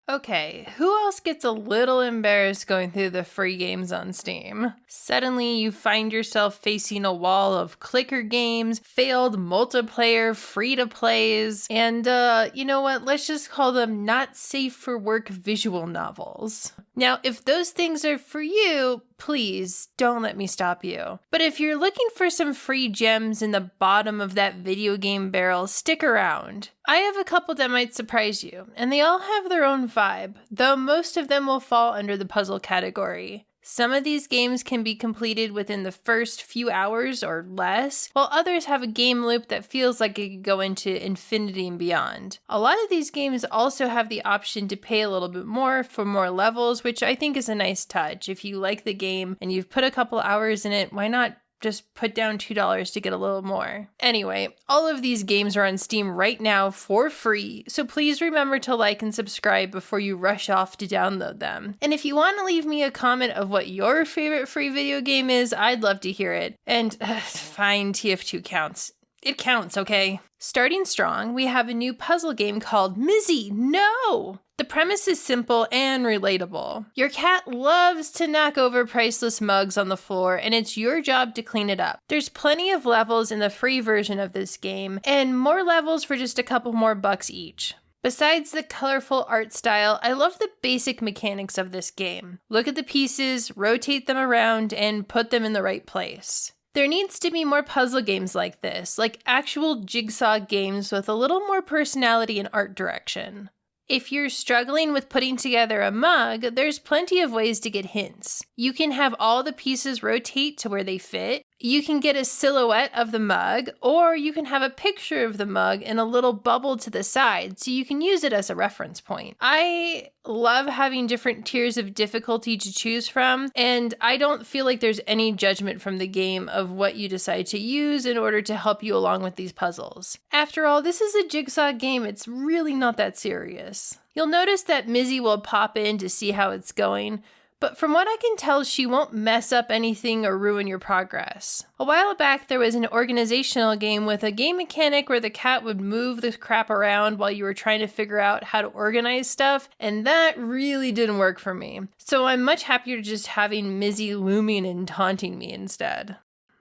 Okay, who else gets a little embarrassed going through the free games on Steam? Suddenly you find yourself facing a wall of clicker games, failed multiplayer free-to-plays, and you know what, let's just call them not safe for work visual novels. Now, if those things are for you, please don't let me stop you. But if you're looking for some free gems in the bottom of that video game barrel, stick around. I have a couple that might surprise you, and they all have their own vibe, though most of them will fall under the puzzle category. Some of these games can be completed within the first few hours or less, while others have a game loop that feels like it could go into infinity and beyond. A lot of these games also have the option to pay a little bit more for more levels, which I think is a nice touch. If you like the game and you've put a couple hours in it, why not just put down $2 to get a little more? Anyway, all of these games are on Steam right now for free, so please remember to like and subscribe before you rush off to download them. And if you want to leave me a comment of what your favorite free video game is, I'd love to hear it. And fine, TF2 counts. It counts, okay? Starting strong, we have a new puzzle game called Mizi NO! The premise is simple and relatable. Your cat loves to knock over priceless mugs on the floor, and it's your job to clean it up. There's plenty of levels in the free version of this game, and more levels for just a couple more bucks each. Besides the colorful art style, I love the basic mechanics of this game. Look at the pieces, rotate them around, and put them in the right place. There needs to be more puzzle games like this, like actual jigsaw games with a little more personality and art direction. If you're struggling with putting together a mug, there's plenty of ways to get hints. You can have all the pieces rotate to where they fit. You can get a silhouette of the mug, or you can have a picture of the mug and a little bubble to the side, so you can use it as a reference point. I love having different tiers of difficulty to choose from, and I don't feel like there's any judgment from the game of what you decide to use in order to help you along with these puzzles. After all, this is a jigsaw game. It's really not that serious. You'll notice that Mizi will pop in to see how it's going, but from what I can tell, she won't mess up anything or ruin your progress. A while back, there was an organizational game with a game mechanic where the cat would move the crap around while you were trying to figure out how to organize stuff, and that really didn't work for me. So I'm much happier just having Mizi looming and taunting me instead.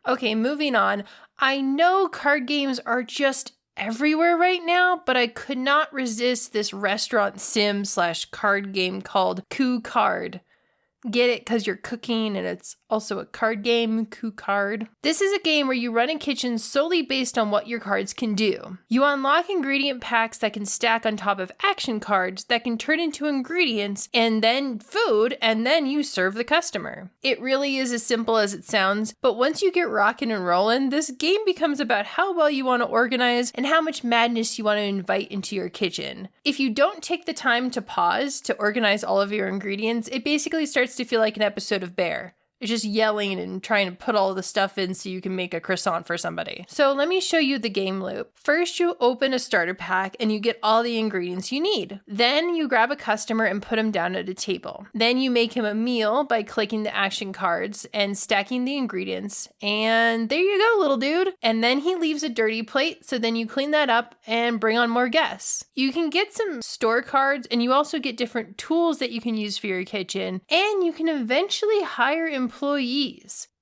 Okay, moving on. I know card games are just everywhere right now, but I could not resist this restaurant sim / card game called Cookard. Get it because you're cooking and it's also a card game, Cookard. This is a game where you run a kitchen solely based on what your cards can do. You unlock ingredient packs that can stack on top of action cards that can turn into ingredients and then food, and then you serve the customer. It really is as simple as it sounds, but once you get rocking and rolling, this game becomes about how well you want to organize and how much madness you want to invite into your kitchen. If you don't take the time to pause to organize all of your ingredients, it basically starts to feel like an episode of Bear. It's just yelling and trying to put all the stuff in so you can make a croissant for somebody. So let me show you the game loop. First, you open a starter pack and you get all the ingredients you need. Then you grab a customer and put him down at a table. Then you make him a meal by clicking the action cards and stacking the ingredients. And there you go, little dude. And then he leaves a dirty plate, so then you clean that up and bring on more guests. You can get some store cards, and you also get different tools that you can use for your kitchen. And you can eventually hire employees.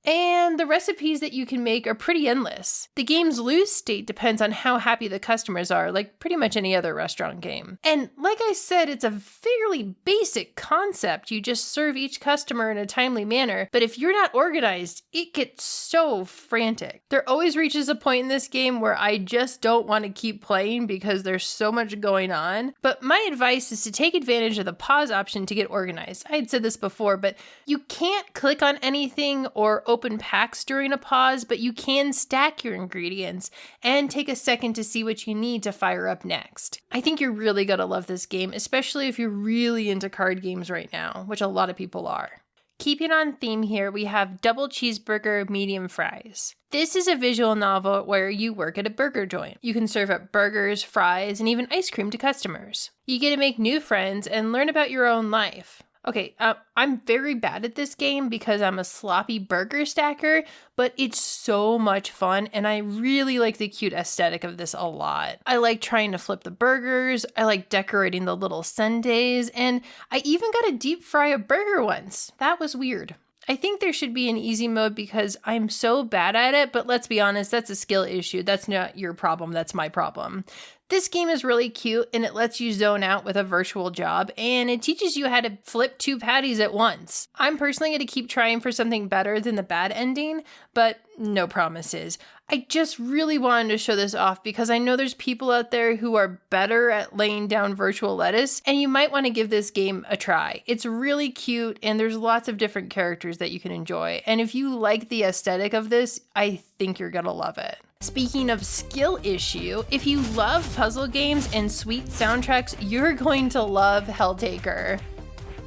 And the recipes that you can make are pretty endless. The game's lose state depends on how happy the customers are, like pretty much any other restaurant game. And like I said, it's a fairly basic concept. You just serve each customer in a timely manner, but if you're not organized, it gets so frantic. There always reaches a point in this game where I just don't want to keep playing because there's so much going on. But my advice is to take advantage of the pause option to get organized. I had said this before, but you can't click on anything or open packs during a pause, but you can stack your ingredients and take a second to see what you need to fire up next. I think you're really gonna love this game, especially if you're really into card games right now, which a lot of people are. Keeping on theme here, we have double cheeseburger, medium fries. This is a visual novel where you work at a burger joint. You can serve up burgers, fries, and even ice cream to customers. You get to make new friends and learn about your own life. Okay, I'm very bad at this game because I'm a sloppy burger stacker, but it's so much fun and I really like the cute aesthetic of this a lot. I like trying to flip the burgers, I like decorating the little sundaes, and I even got to deep fry a burger once. That was weird. I think there should be an easy mode because I'm so bad at it, but let's be honest, that's a skill issue. That's not your problem, that's my problem. This game is really cute and it lets you zone out with a virtual job and it teaches you how to flip 2 patties at once. I'm personally going to keep trying for something better than the bad ending, but no promises. I just really wanted to show this off because I know there's people out there who are better at laying down virtual lettuce and you might want to give this game a try. It's really cute and there's lots of different characters that you can enjoy. And if you like the aesthetic of this, I think you're gonna love it. Speaking of skill issue, if you love puzzle games and sweet soundtracks, you're going to love Helltaker.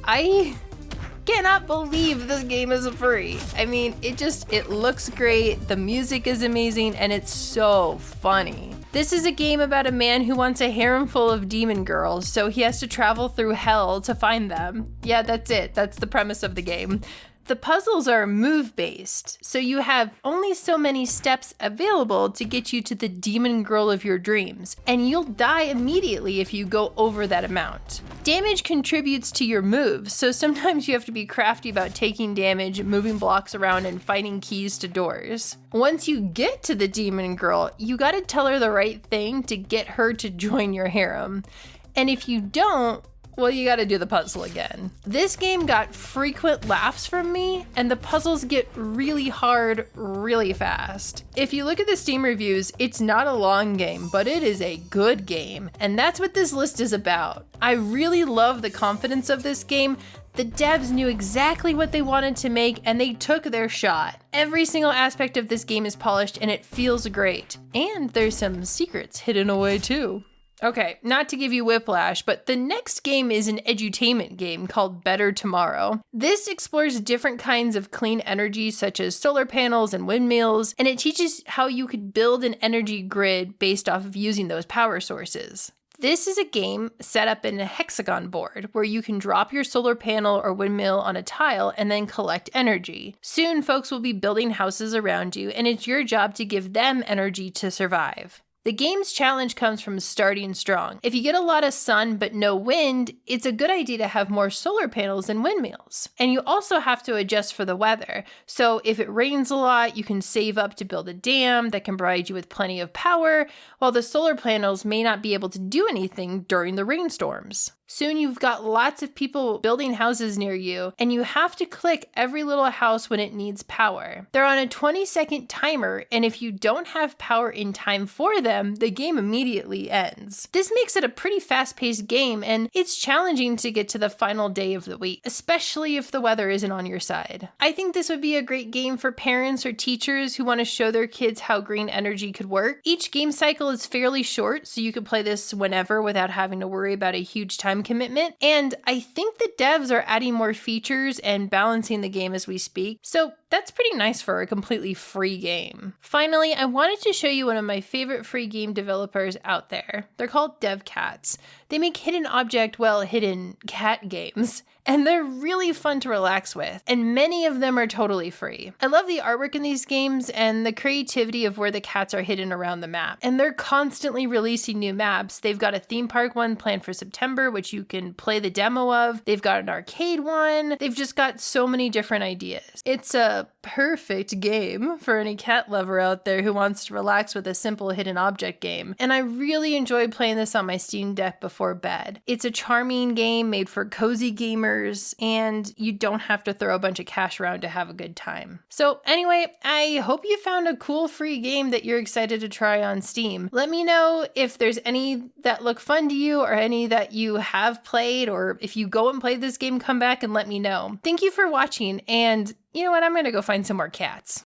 I cannot believe this game is free. I mean, it looks great, the music is amazing, and it's so funny. This is a game about a man who wants a harem full of demon girls, so he has to travel through hell to find them. Yeah, that's it. That's the premise of the game. The puzzles are move-based, so you have only so many steps available to get you to the demon girl of your dreams, and you'll die immediately if you go over that amount. Damage contributes to your moves, so sometimes you have to be crafty about taking damage, moving blocks around, and finding keys to doors. Once you get to the demon girl, you gotta tell her the right thing to get her to join your harem. And if you don't, well, you gotta do the puzzle again. This game got frequent laughs from me, and the puzzles get really hard really fast. If you look at the Steam reviews, it's not a long game, but it is a good game, and that's what this list is about. I really love the confidence of this game. The devs knew exactly what they wanted to make, and they took their shot. Every single aspect of this game is polished, and it feels great. And there's some secrets hidden away too. Okay, not to give you whiplash, but the next game is an edutainment game called Better Tomorrow. This explores different kinds of clean energy such as solar panels and windmills, and it teaches how you could build an energy grid based off of using those power sources. This is a game set up in a hexagon board where you can drop your solar panel or windmill on a tile and then collect energy. Soon folks will be building houses around you, and it's your job to give them energy to survive. The game's challenge comes from starting strong. If you get a lot of sun but no wind, it's a good idea to have more solar panels and windmills. And you also have to adjust for the weather. So if it rains a lot, you can save up to build a dam that can provide you with plenty of power, while the solar panels may not be able to do anything during the rainstorms. Soon you've got lots of people building houses near you, and you have to click every little house when it needs power. They're on a 20-second timer, and if you don't have power in time for them, the game immediately ends. This makes it a pretty fast-paced game, and it's challenging to get to the final day of the week, especially if the weather isn't on your side. I think this would be a great game for parents or teachers who want to show their kids how green energy could work. Each game cycle is fairly short, so you could play this whenever without having to worry about a huge time commitment, and I think the devs are adding more features and balancing the game as we speak, so that's pretty nice for a completely free game. Finally, I wanted to show you one of my favorite free game developers out there. They're called DevCats. They make hidden cat games, and they're really fun to relax with, and many of them are totally free. I love the artwork in these games and the creativity of where the cats are hidden around the map, and they're constantly releasing new maps. They've got a theme park one planned for September, which you can play the demo of. They've got an arcade one. They've just got so many different ideas. It's a perfect game for any cat lover out there who wants to relax with a simple hidden object game, and I really enjoyed playing this on my Steam Deck before bed. It's a charming game made for cozy gamers, and you don't have to throw a bunch of cash around to have a good time. So anyway, I hope you found a cool free game that you're excited to try on Steam. Let me know if there's any that look fun to you or any that you have played, or if you go and play this game, come back and let me know. Thank you for watching, and you know what? I'm gonna go find some more cats.